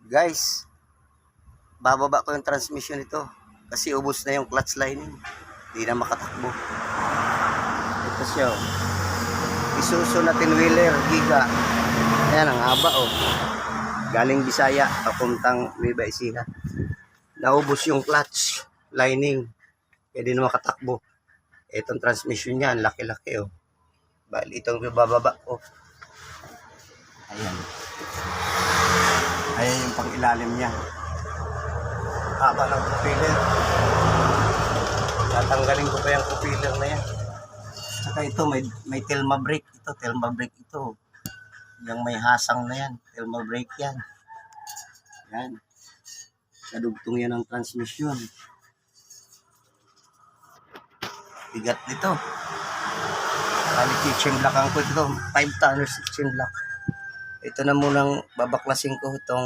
Guys, bababa ko yung transmission nito kasi ubos na yung clutch lining. Hindi na makatakbo. Ito siya oh. Isuzu na 10-wheeler Giga. Ayan ang haba oh. Galing Bisaya papuntang Nueva Ecija. Naubos yung clutch lining. Kaya di na makatakbo. Itong transmission niya, laki-laki oh. Bali itong bababa ko. Ayan. Ayan yung pang ilalim niya. Haba ng propeller. Tatanggalin ko pa yung propeller na yan. Saka ito may Telma brake. Ito Telma brake ito. Yung may hasang na yan. Telma brake yan. Yan. Kadugtong yan ng transmission. Bigat nito. Quality chimblackan ko ito. 5 tonners chimblack. Ito na munang babaklasin ko itong